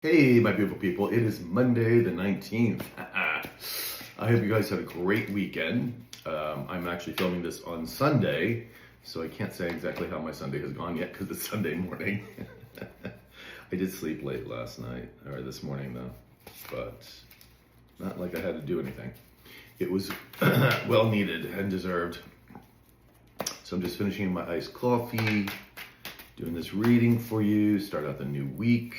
Hey, my beautiful people. It is Monday the 19th. I hope you guys had a great weekend. I'm actually filming this on Sunday, so I can't say exactly how my Sunday has gone yet because it's Sunday morning. I did sleep late last night, or this morning though, but not like I had to do anything. It was well needed and deserved. So I'm just finishing my iced coffee, doing this reading for you, start out the new week.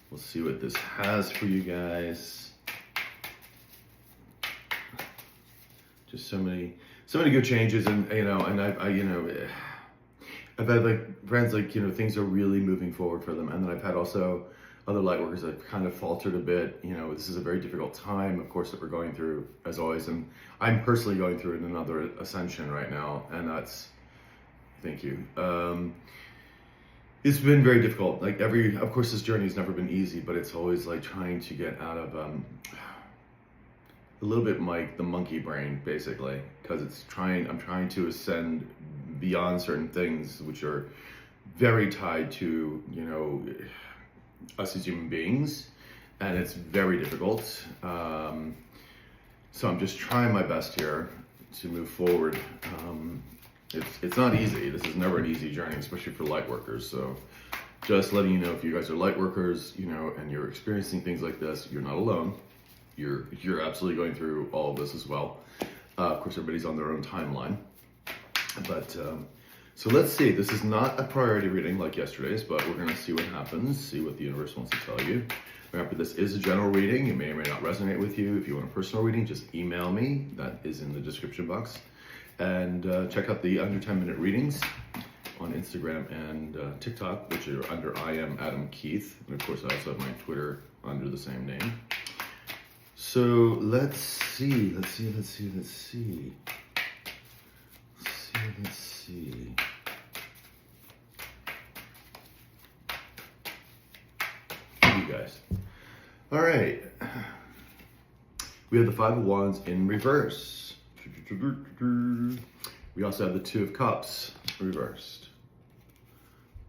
We'll see what this has for you guys. Just so many good changes, and I've had like friends things are really moving forward for them, and then I've had also other light workers that kind of faltered a bit. This is a very difficult time, of course, that we're going through as always, and I'm personally going through another ascension right now, and that's thank you. It's been very difficult. Of course, this journey has never been easy, but it's always like trying to get out of a little bit like the monkey brain, basically, because I'm trying to ascend beyond certain things which are very tied to, us as human beings, and it's very difficult. So I'm just trying my best here to move forward. It's not easy. This is never an easy journey, especially for light workers. So just letting you know, if you guys are light workers, and you're experiencing things like this, you're not alone. You're absolutely going through all of this as well. Of course, everybody's on their own timeline. But so let's see. This is not a priority reading like yesterday's, but we're going to see what happens, see what the universe wants to tell you. Remember, this is a general reading. It may or may not resonate with you. If you want a personal reading, just email me. That is in the description box. And check out the under 10-minute readings on Instagram and TikTok, which are under I am Adam Keith. And of course, I also have my Twitter under the same name. So let's see. You guys. All right. We have the Five of Wands in reverse. We also have the Two of Cups reversed.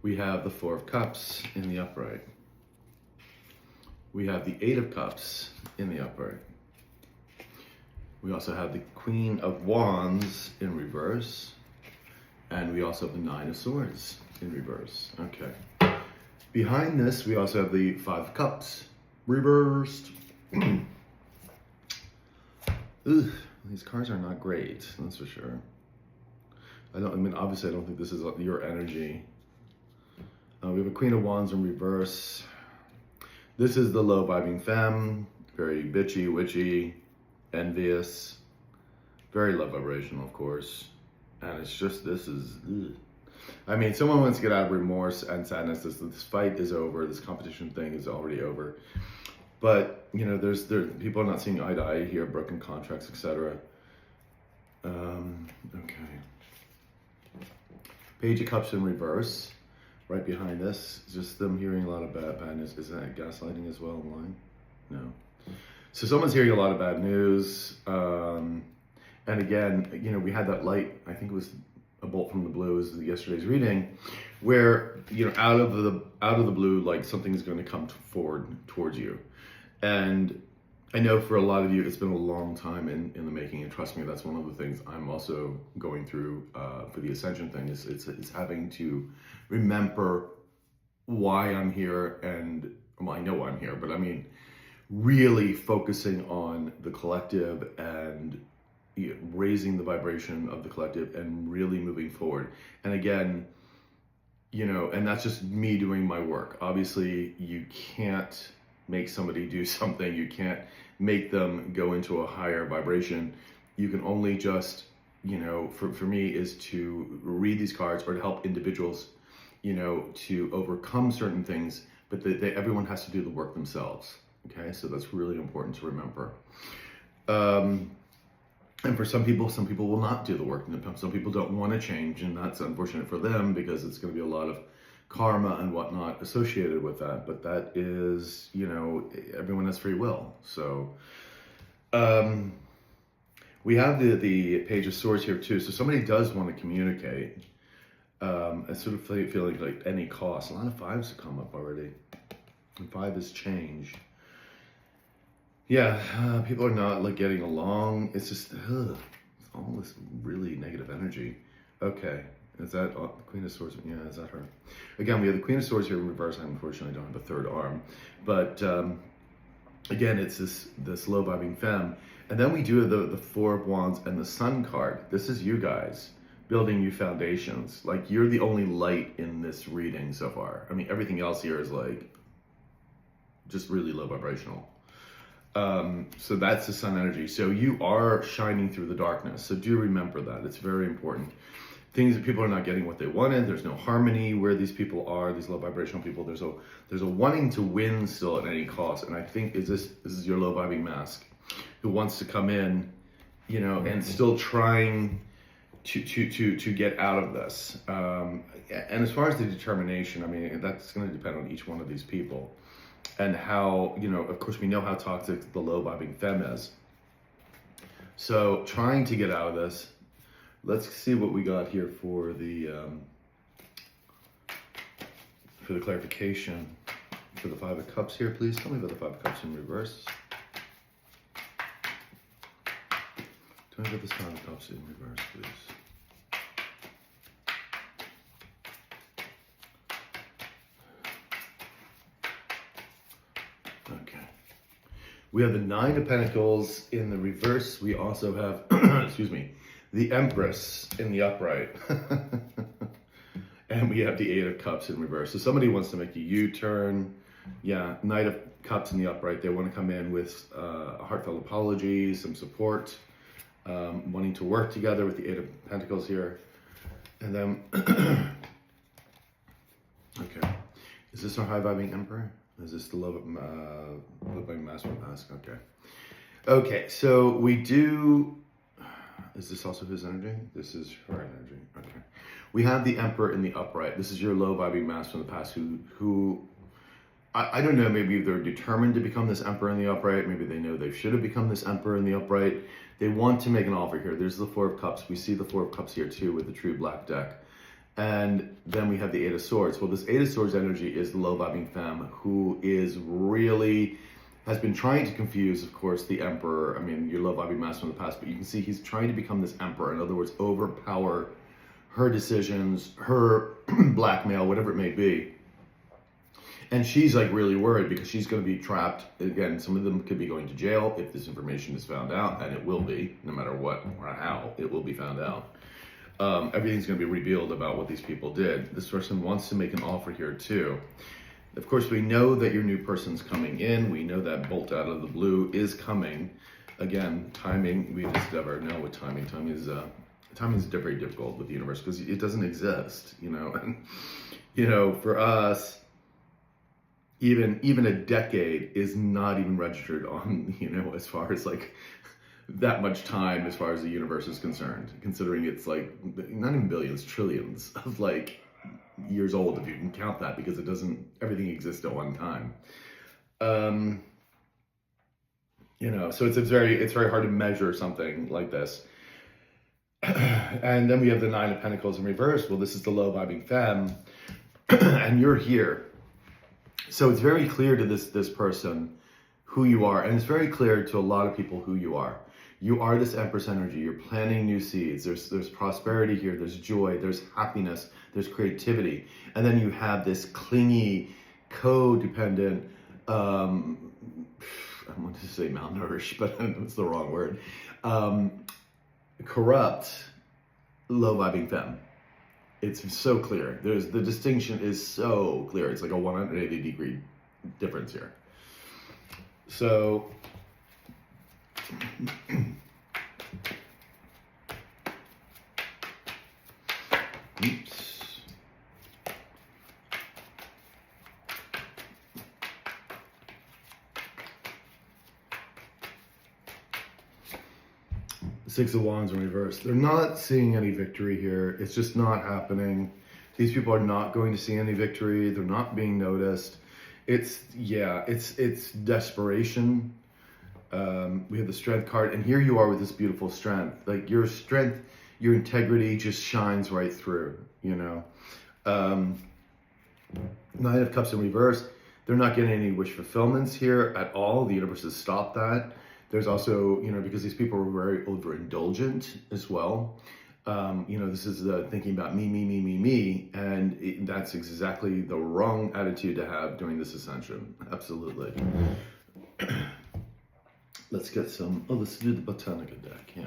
We have the Four of Cups in the upright. We have the Eight of Cups in the upright. We also have the Queen of Wands in reverse. And we also have the Nine of Swords in reverse. Okay. Behind this, we also have the Five of Cups reversed. Ugh. These cards are not great, that's for sure. Obviously I don't think this is your energy. We have a Queen of Wands in reverse. This is the low vibing femme, very bitchy, witchy, envious, very low vibrational, of course. And it's just, this is, ugh. Someone wants to get out of remorse and sadness. This fight is over, this competition thing is already over. But, there's people are not seeing eye to eye here, broken contracts, etc. Okay. Page of Cups in reverse. Right behind this, just them hearing a lot of bad news. Is that gaslighting as well online? No. So someone's hearing a lot of bad news. And again, we had that light, I think it was a bolt from the blue, is yesterday's reading, where, out of the blue, like something is going to come forward towards you. And I know for a lot of you, it's been a long time in the making, and trust me, that's one of the things I'm also going through for the ascension thing. It's having to remember why I'm here, and well, I know why I'm here, but really focusing on the collective and raising the vibration of the collective and really moving forward. And again, and that's just me doing my work. Obviously, you can't make somebody do something. You can't make them go into a higher vibration. You can only just, for me, is to read these cards or to help individuals, to overcome certain things, but everyone has to do the work themselves. Okay, so that's really important to remember. And for some people will not do the work. Some people don't want to change, and that's unfortunate for them because it's going to be a lot of karma and whatnot associated with that. But that is, everyone has free will. So we have the Page of Swords here too. So somebody does want to communicate. I sort of feeling like any cost. A lot of fives have come up already. And 5 is change. Yeah, people are not like getting along. It's just, it's all this really negative energy. Okay, is that Queen of Swords? Yeah, is that her? Again, we have the Queen of Swords here in reverse. I unfortunately don't have a third arm, but again, it's this low vibing femme. And then we do the Four of Wands and the Sun card. This is you guys building new foundations. Like, you're the only light in this reading so far. I mean, everything else here is like just really low vibrational. So that's the sun energy. So you are shining through the darkness. So do remember that. It's very important. Things that people are not getting what they wanted. There's no harmony where these people are, these low vibrational people. There's a wanting to win still at any cost. And I think this is your low vibing mask who wants to come in, you know, and still trying to get out of this. And as far as the determination, I mean, that's going to depend on each one of these people. And how, you know, of course, we know how toxic the low vibing femme is. So trying to get out of this. Let's see what we got here for the clarification for the 5 of Cups here. Please tell me about the 5 of Cups in reverse. Tell me about this 5 of Cups in reverse, please. Okay. We have the 9 of Pentacles in the reverse. We also have, excuse me, the Empress in the upright. And we have the 8 of Cups in reverse. So somebody wants to make a U-turn. Yeah, Knight of Cups in the upright. They want to come in with a heartfelt apology, some support, wanting to work together with the 8 of Pentacles here. And then, okay. Is this our high vibing Emperor? Is this the low vibing mask? Okay. Okay, so we do, is this also his energy? This is her energy. Okay. We have the Emperor in the upright. This is your low vibing mask from the past who I don't know, maybe they're determined to become this Emperor in the upright. Maybe they know they should have become this Emperor in the upright. They want to make an offer here. There's the 4 of Cups. We see the 4 of Cups here too with the true black deck. And then we have the 8 of Swords. Well, this 8 of Swords energy is the low vibing femme who is really, has been trying to confuse, of course, the Emperor. I mean, your low vibing master from the past, but you can see he's trying to become this Emperor. In other words, overpower her decisions, her blackmail, whatever it may be. And she's like really worried because she's going to be trapped. Again, some of them could be going to jail if this information is found out, and it will be, no matter what or how, it will be found out. Everything's going to be revealed about what these people did. This person wants to make an offer here too. Of course, we know that your new person's coming in. We know that bolt out of the blue is coming. Again, timing, we just never know what timing. Timing is very difficult with the universe because it doesn't exist, you know. And, you know, for us, even a decade is not even registered on, you know, as far as like that much time as far as the universe is concerned, considering it's like not even billions, trillions of like years old if you can count that, because it doesn't, everything exists at one time. You know, so it's very hard to measure something like this. And then we have the 9 of Pentacles in reverse. Well, this is the low vibing femme, and you're here. So it's very clear to this person who you are, and it's very clear to a lot of people who you are. You are this Empress energy. You're planting new seeds. There's prosperity here. There's joy. There's happiness. There's creativity. And then you have this clingy, codependent, I wanted to say malnourished, but it's the wrong word. Corrupt, low vibing femme. It's so clear. The distinction is so clear. It's like a 180-degree difference here. So, oops. Six of Wands in reverse. They're not seeing any victory here. It's just not happening. These people are not going to see any victory. They're not being noticed. It's desperation. We have the Strength card, and here you are with this beautiful strength. Like your strength, your integrity just shines right through, you know. 9 of Cups in reverse. They're not getting any wish fulfillments here at all. The universe has stopped that. There's also, because these people are very overindulgent as well. This is thinking about me, and that's exactly the wrong attitude to have during this ascension. Absolutely. Let's get let's do the Botanica deck, yeah.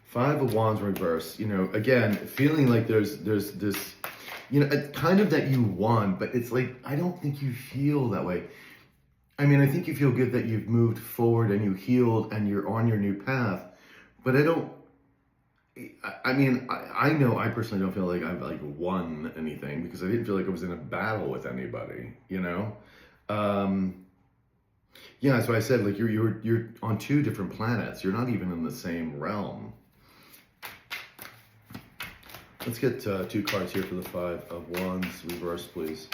5 of Wands reverse, again, feeling like there's this, kind of that you won, but it's like, I don't think you feel that way. I mean, I think you feel good that you've moved forward and you healed and you're on your new path, but I know I personally don't feel like I've won anything, because I didn't feel like I was in a battle with anybody, Yeah, that's why I said, like, you're on 2 different planets. You're not even in the same realm. Let's get 2 cards here for the 5 of Wands reverse, please.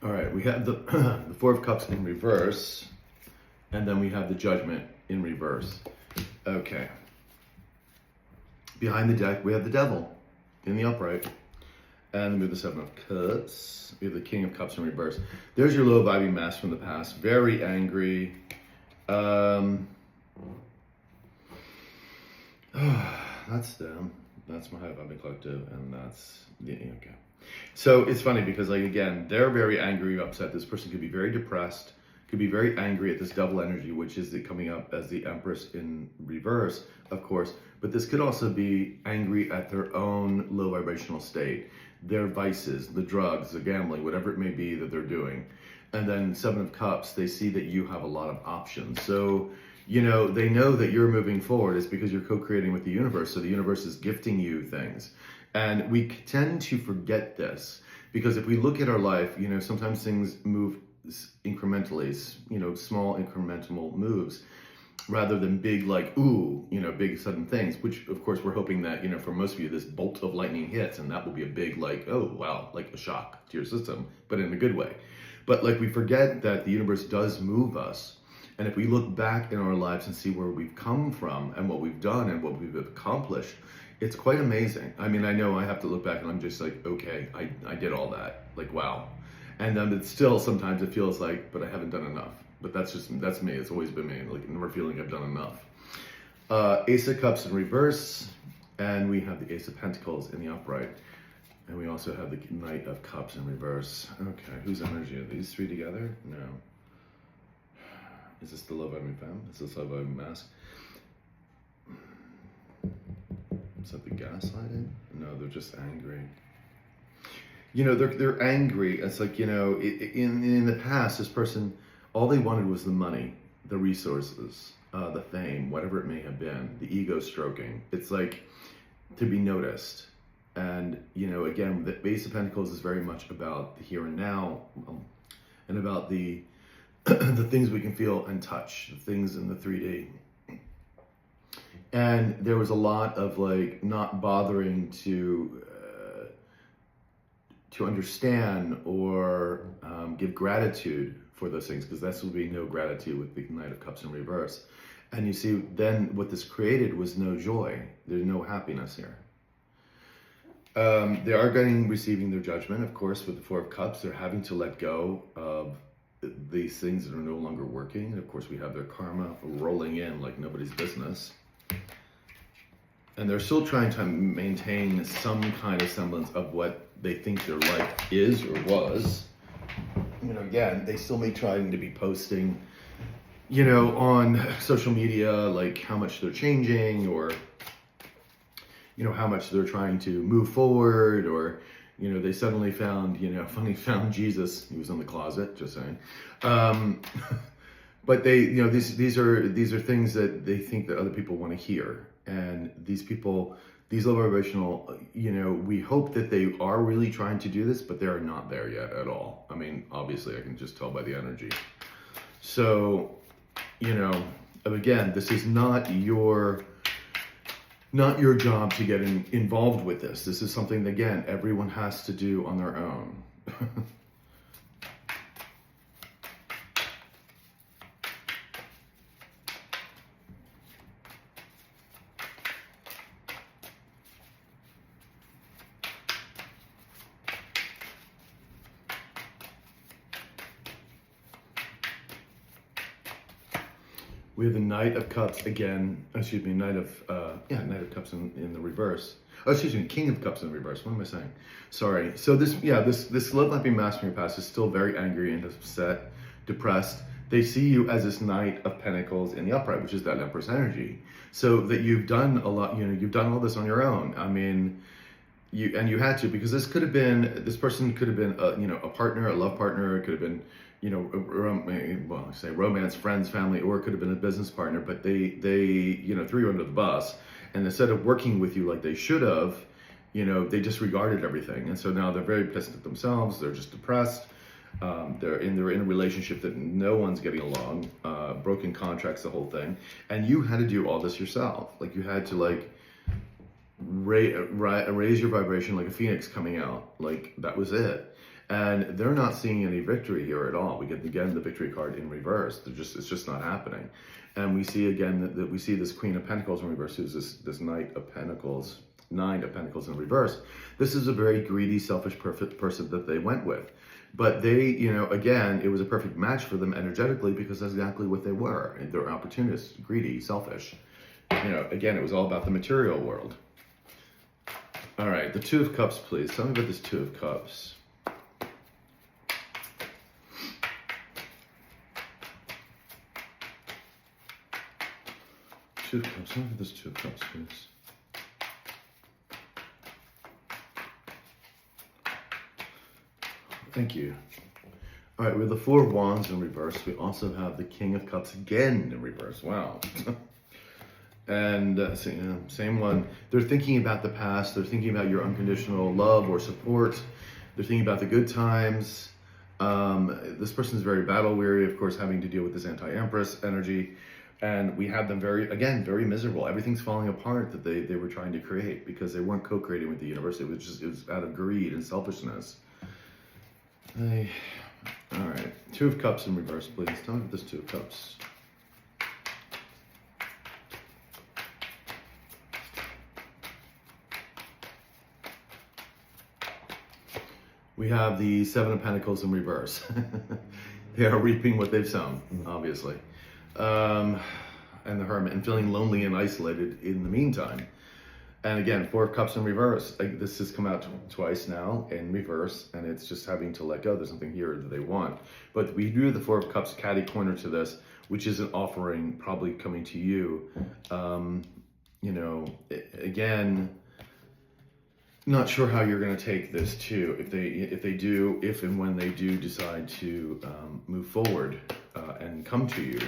All right, we have the 4 of Cups in reverse, and then we have the Judgment in reverse. Okay. Behind the deck, we have the Devil in the upright, and we have the 7 of Cups. We have the King of Cups in reverse. There's your low vibing mask from the past. Very angry. That's them. That's my high vibing collective, and that's okay. So it's funny because, again, they're very angry, upset. This person could be very depressed, could be very angry at this double energy, which is coming up as the Empress in reverse, of course. But this could also be angry at their own low vibrational state, their vices, the drugs, the gambling, whatever it may be that they're doing. And then 7 of Cups, they see that you have a lot of options. So, they know that you're moving forward. It's because you're co-creating with the universe. So the universe is gifting you things. And we tend to forget this, because if we look at our life, sometimes things move incrementally, small incremental moves, rather than big, big sudden things, which of course we're hoping that, for most of you, this bolt of lightning hits, and that will be a big, oh, wow, like a shock to your system, but in a good way. But we forget that the universe does move us. And if we look back in our lives and see where we've come from and what we've done and what we've accomplished, it's quite amazing. I mean, I know I have to look back and I'm just like, okay, I did all that. Wow. And then it's still, sometimes it feels like, but I haven't done enough. But that's me. It's always been me. Never feeling I've done enough. Ace of Cups in reverse. And we have the Ace of Pentacles in the upright. And we also have the Knight of Cups in reverse. Okay, whose energy are these 3 together? No. Is this the Love Vibing Femme? Is this Love Vibing Mask? Is that the gaslighting? No, they're just angry. They're angry. It's like, in the past, this person, all they wanted was the money, the resources, the fame, whatever it may have been, the ego stroking. It's like to be noticed. And, again, the Ace of Pentacles is very much about the here and now, and about the the things we can feel and touch, the things in the 3D. And there was a lot of not bothering to understand or give gratitude for those things, because this will be no gratitude with the Knight of Cups in reverse. And you see, then what this created was no joy. There's no happiness here. They are receiving their judgment, of course, with the 4 of Cups. They're having to let go of these things that are no longer working. And of course, we have their karma rolling in like nobody's business. And they're still trying to maintain some kind of semblance of what they think their life is or was. Again, they still may trying to be posting, on social media, how much they're changing, or, how much they're trying to move forward, or, they suddenly found, found Jesus. He was in the closet, just saying. But they, these are things that they think that other people want to hear. And these people, these low vibrational, we hope that they are really trying to do this, but they're not there yet at all. I mean, obviously I can just tell by the energy. So, again, this is not your not your job to get involved with this. This is something that, again, everyone has to do on their own. We have the Knight of Cups again. Excuse me, Knight of Cups in the reverse. Oh, excuse me, King of Cups in the reverse. What am I saying? Sorry. So this love might be mask from your past is still very angry and upset, depressed. They see you as this Knight of Pentacles in the upright, which is that Empress energy. So that you've done a lot. You've done all this on your own. I mean, you had to, because this person could have been a partner, a love partner. It could have been romance, friends, family, or it could have been a business partner, but they threw you under the bus, and instead of working with you like they should have, they disregarded everything, and so now they're very pissed at themselves. They're just depressed. They're in a relationship that no one's getting along, broken contracts, the whole thing, and you had to do all this yourself. Like, you had to raise your vibration like a phoenix coming out. Like, that was it. And they're not seeing any victory here at all. We get, again, the victory card in reverse. It's just not happening. And we see, again, that we see this Queen of Pentacles in reverse, who's this Knight of Pentacles, Nine of Pentacles in reverse. This is a very greedy, selfish, perfect person that they went with. But they, again, it was a perfect match for them energetically, because that's exactly what they were. They're opportunists, greedy, selfish. Again, it was all about the material world. All right, the Two of Cups, please. Tell me about this Two of Cups. Two of Cups. Tell me about this Two of Cups, please. Thank you. All right, with the Four of Wands in reverse, we also have the King of Cups again in reverse. Wow. And same one. They're thinking about the past. They're thinking about your unconditional love or support. They're thinking about the good times. This person is very battle weary, of course, having to deal with this anti-empress energy. And we have them very miserable. Everything's falling apart that they were trying to create, because they weren't co-creating with the universe. It was out of greed and selfishness. All right, Two of Cups in reverse, please. Tell me about this Two of Cups. We have the Seven of Pentacles in reverse. They are reaping what they've sown, obviously. And the Hermit, and feeling lonely and isolated in the meantime. And again, Four of Cups in reverse. This has come out twice now in reverse, and it's just having to let go. There's something here that they want. But we do the Four of Cups catty corner to this, which is an offering probably coming to you. Again, not sure how you're going to take this too. If and when they do decide to move forward and come to you.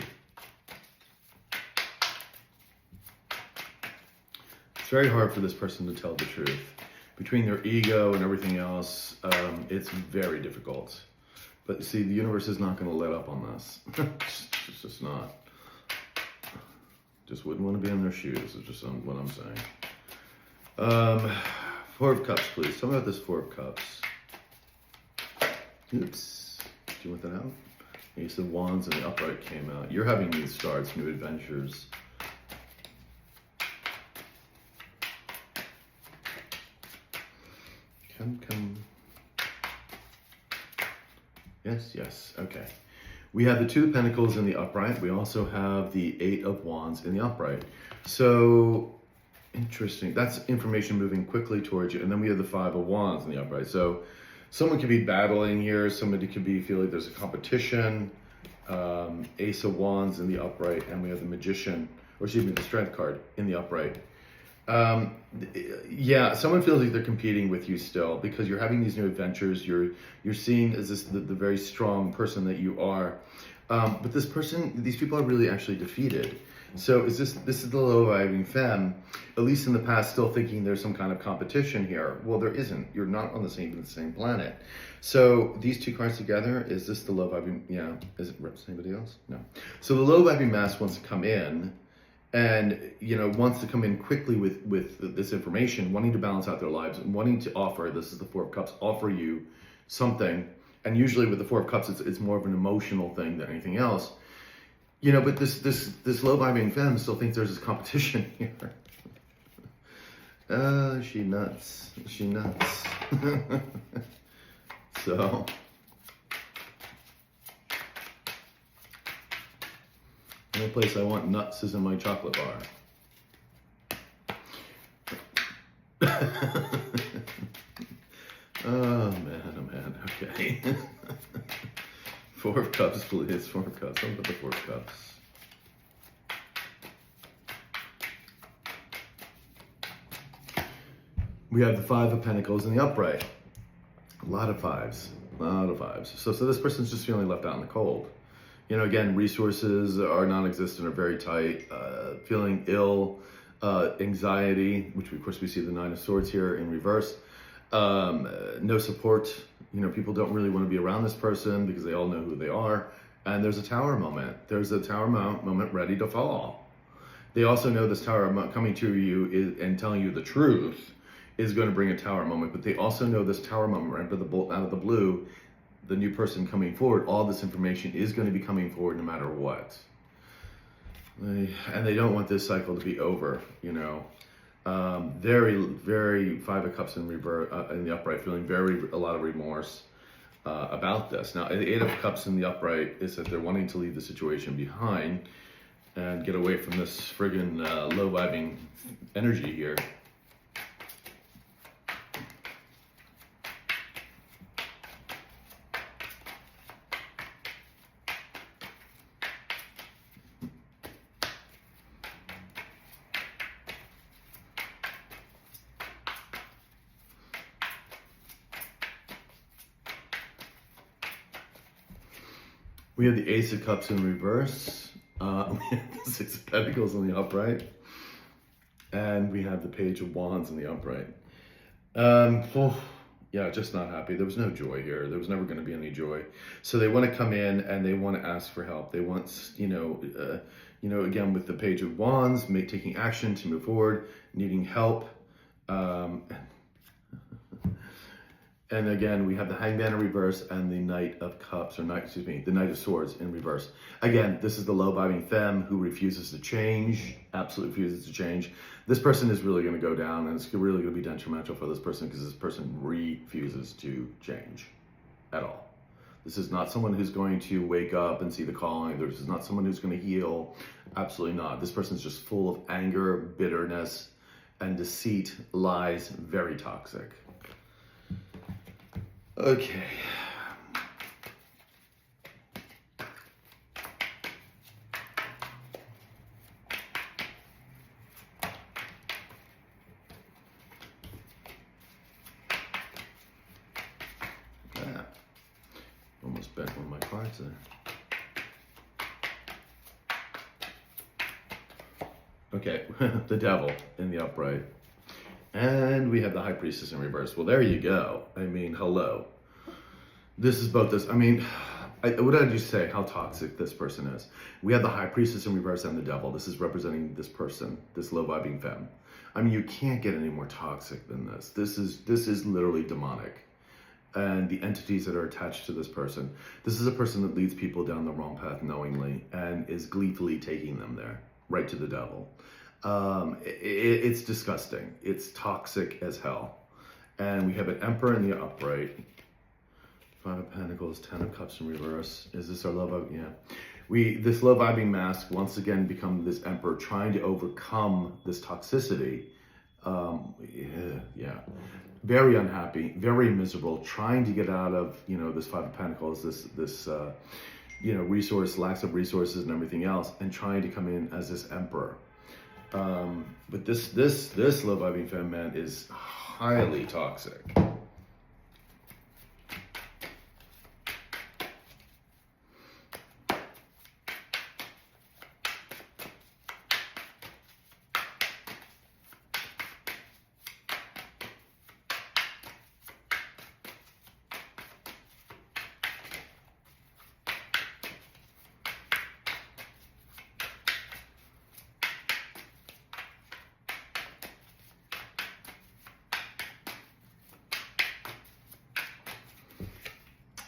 It's very hard for this person to tell the truth. Between their ego and everything else, it's very difficult. But see, the universe is not going to let up on this. It's just not. Just wouldn't want to be in their shoes, is just what I'm saying. Four of Cups, please. Tell me about this Four of Cups. Oops. Do you want that out? Ace of Wands and the upright came out. You're having new starts, new adventures. Come. Yes, okay. We have the Two of Pentacles in the upright. We also have the Eight of Wands in the upright. So, interesting. That's information moving quickly towards you. And then we have the Five of Wands in the upright. So, someone could be battling here. Somebody could be feeling there's a competition. Ace of Wands in the upright. And we have the Magician, or excuse me, the Strength card in the upright. Someone feels like they're competing with you still, because you're having these new adventures. You're seen as the very strong person that you are. But these people are really actually defeated. So this is the low-vibing femme, at least in the past, still thinking there's some kind of competition here. Well, there isn't. You're not on the same planet. So these two cards together, is this the low-vibing? Yeah. Is it represent anybody else? No. So the low-vibing mass wants to come in and wants to come in quickly with this information, wanting to balance out their lives, and wanting to offer. This is the Four of Cups. Offer you something, and usually with the Four of Cups, it's more of an emotional thing than anything else. But this low vibing femme still thinks there's this competition here. She nuts. She nuts. So. The only place I want nuts is in my chocolate bar. Oh man, okay. Four of Cups, please. Four of Cups. What about the Four of Cups? We have the Five of Pentacles in the upright. A lot of fives. So this person's just feeling left out in the cold. Again, resources are non-existent or very tight, feeling ill, anxiety, which of course we see the Nine of Swords here in reverse, no support. People don't really want to be around this person because they all know who they are. And there's a Tower moment. There's a Tower moment ready to fall. They also know this Tower coming to you and telling you the truth is going to bring a Tower moment, but they also know this Tower moment right out of the blue. The new person coming forward, all this information is going to be coming forward no matter what. And they don't want this cycle to be over, Very, very Five of Cups in reverse, in the upright, feeling a lot of remorse about this. Now, the Eight of Cups in the upright is that they're wanting to leave the situation behind and get away from this friggin' low vibing energy here. We have the Ace of Cups in reverse. We have the Six of Pentacles in the upright. And we have the Page of Wands in the upright. Yeah, just not happy. There was no joy here. There was never going to be any joy. So they want to come in and they want to ask for help. They want, again, with the Page of Wands, taking action to move forward, needing help. And again, we have the Hangman in reverse and the Knight of Cups, the Knight of Swords in reverse. Again, this is the low vibing femme who refuses to change, absolutely refuses to change. This person is really going to go down, and it's really going to be detrimental for this person because this person refuses to change at all. This is not someone who's going to wake up and see the calling. This is not someone who's going to heal. Absolutely not. This person's just full of anger, bitterness, and deceit, lies, very toxic. Okay. Almost bent one of my cards there. Okay, the Devil in the upright. And we have the High Priestess in reverse. Well, there you go. I mean, hello. This is both this. I mean, what did I just say? How toxic this person is. We have the High Priestess in reverse and the Devil. This is representing this person, this low vibing femme. I mean, you can't get any more toxic than this. This is literally demonic. And the entities that are attached to this person. This is a person that leads people down the wrong path knowingly and is gleefully taking them there, right to the devil. It's disgusting. It's toxic as hell. And we have an Emperor in the upright. Five of Pentacles, Ten of Cups in reverse. Is this our love of? Yeah. This low vibing mask once again become this Emperor trying to overcome this toxicity. Yeah. Very unhappy, very miserable, trying to get out of, this Five of Pentacles, this lack of resources and everything else, and trying to come in as this Emperor. But this low vibing femme man is highly toxic.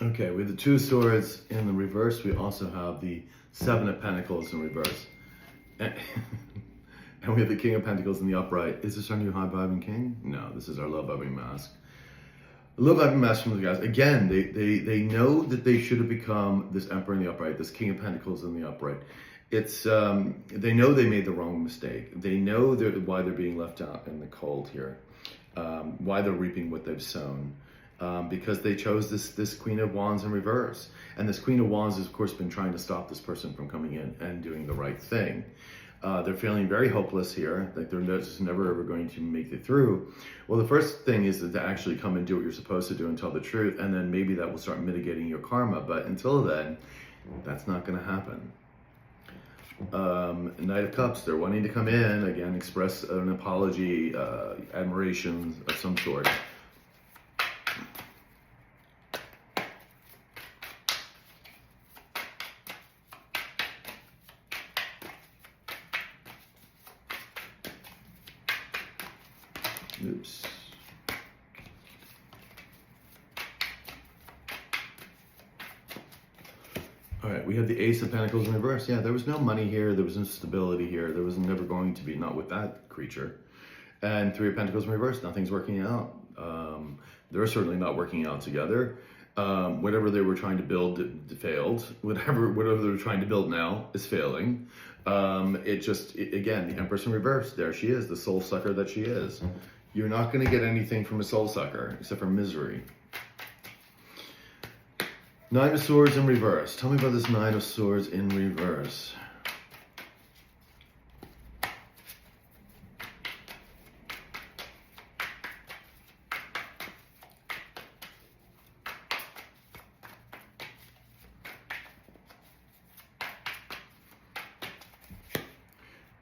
Okay, we have the Two of Swords in the reverse. We also have the Seven of Pentacles in reverse. And, and we have the King of Pentacles in the upright. Is this our new high-vibing king? No, this is our love-vibing mask. The love-vibing mask from the guys. Again, they know that they should have become this Emperor in the upright, this King of Pentacles in the upright. It's they know they made the wrong mistake. They know why they're being left out in the cold here, why they're reaping what they've sown. Because they chose this Queen of Wands in reverse. And this Queen of Wands has, of course, been trying to stop this person from coming in and doing the right thing. They're feeling very hopeless here, like they're just never ever going to make it through. Well, the first thing is to actually come and do what you're supposed to do and tell the truth, and then maybe that will start mitigating your karma. But until then, that's not going to happen. Knight of Cups, they're wanting to come in, again, express an apology, admiration of some sort. Oops. All right, we have the Ace of Pentacles in reverse. Yeah, there was no money here. There was no stability here. There was never going to be, not with that creature. And Three of Pentacles in reverse. Nothing's working out. They're certainly not working out together. Whatever they were trying to build failed. Whatever they're trying to build now is failing. Again, the Empress in reverse. There she is, the soul sucker that she is. You're not going to get anything from a soul sucker except for misery. Nine of Swords in reverse. Tell me about this Nine of Swords in reverse.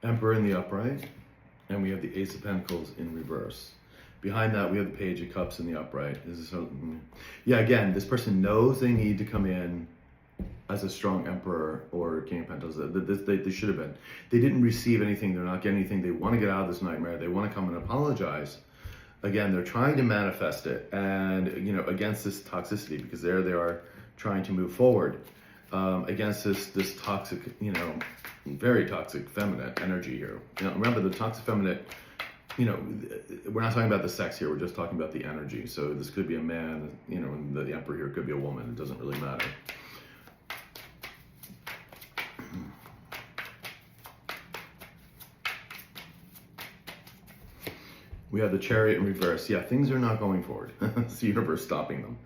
Emperor in the upright. And we have the Ace of Pentacles in reverse. Behind that, we have the Page of Cups in the upright. This is yeah, again, this person knows they need to come in as a strong Emperor or King of Pentacles. They should have been. They didn't receive anything. They're not getting anything. They want to get out of this nightmare. They want to come and apologize. Again, they're trying to manifest it, and against this toxicity, because there they are trying to move forward against this toxic, very toxic feminine energy here. Remember, the toxic feminine, we're not talking about the sex here, we're just talking about the energy. So this could be a man, and the Emperor here could be a woman. It doesn't really matter. We have the Chariot in reverse. Yeah, things are not going forward. It's the universe stopping them.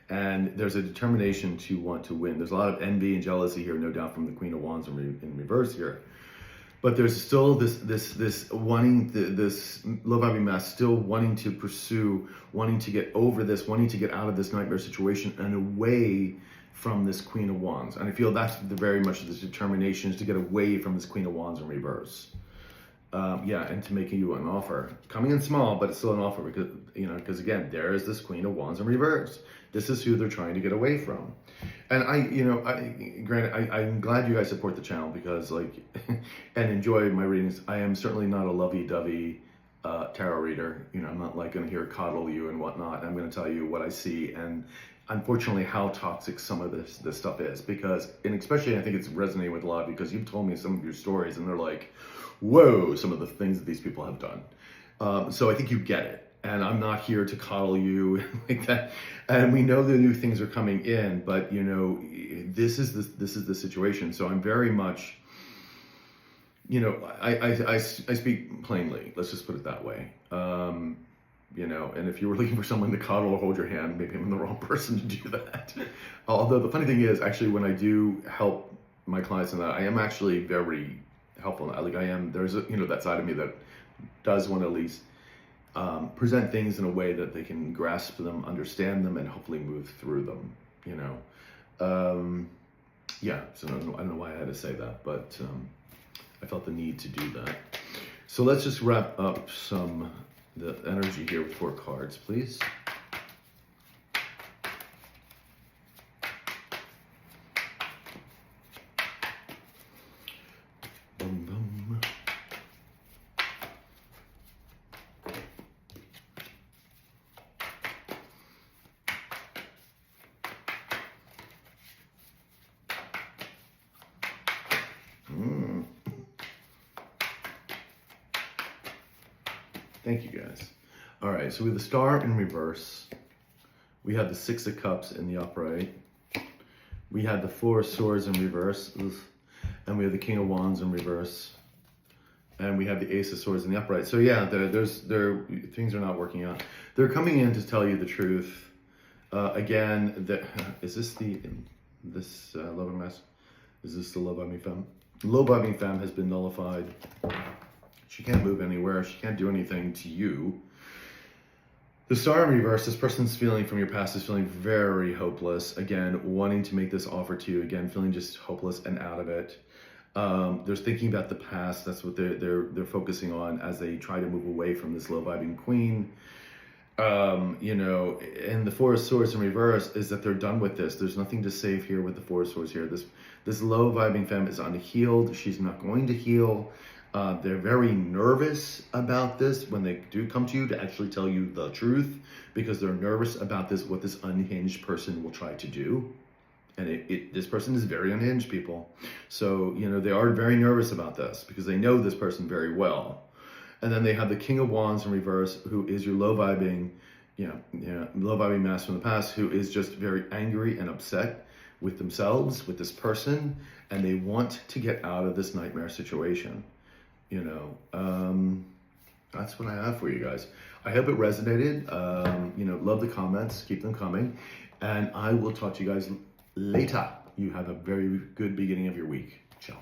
And there's a determination to want to win. There's a lot of envy and jealousy here, no doubt, from the Queen of Wands in reverse here. But there's still this wanting, this love-vibing mask, still wanting to pursue, wanting to get over this, wanting to get out of this nightmare situation and away from this Queen of Wands. And I feel that's very much this determination, is to get away from this Queen of Wands in reverse. And to make you an offer, coming in small, but it's still an offer, because again, there is this Queen of Wands in reverse. This is who they're trying to get away from. And granted, I'm glad you guys support the channel, because and enjoy my readings. I am certainly not a lovey-dovey tarot reader. I'm not like gonna coddle you and whatnot. I'm gonna tell you what I see, and unfortunately how toxic some of this stuff is, and especially I think it's resonating with a lot, because you've told me some of your stories and they're like, whoa, some of the things that these people have done. So I think you get it. And I'm not here to coddle you like that. And we know the new things are coming in, but this is the situation. So I'm very much, I speak plainly. Let's just put it that way. And if you were looking for someone to coddle or hold your hand, maybe I'm the wrong person to do that. Although the funny thing is, actually, when I do help my clients in that, I am actually very helpful. There's that side of me that does want to at least present things in a way that they can grasp them, understand them, and hopefully move through them. So I don't know why I had to say that, but I felt the need to do that. So let's just wrap up the energy here with 4 cards, please. Thank you, guys. All right, so we have the Star in reverse. We have the Six of Cups in the upright. We had the Four of Swords in reverse. And we have the King of Wands in reverse. And we have the Ace of Swords in the upright. So yeah, things are not working out. They're coming in to tell you the truth. Again, is this love and mess? Is this the love bombing femme? Low bombing femme has been nullified. She can't move anywhere. She can't do anything to you. The Star in reverse, this person's feeling from your past is feeling very hopeless. Again, wanting to make this offer to you. Again, feeling just hopeless and out of it. They're thinking about the past. That's what they're focusing on as they try to move away from this low vibing queen. You know, and the Four of Swords in reverse is that they're done with this. There's nothing to save here with the Four of Swords here. This low vibing femme is unhealed. She's not going to heal. They're very nervous about this when they do come to you to actually tell you the truth, because they're nervous about this, what this unhinged person will try to do. And this person is very unhinged, people. So, you know, they are very nervous about this because they know this person very well. And then they have the King of Wands in reverse, who is your low vibing, low vibing master from the past, who is just very angry and upset with themselves, with this person, and they want to get out of this nightmare situation. You know, that's what I have for you guys. I hope it resonated. You know, love the comments, keep them coming, and I will talk to you guys later. You have a very good beginning of your week. Ciao.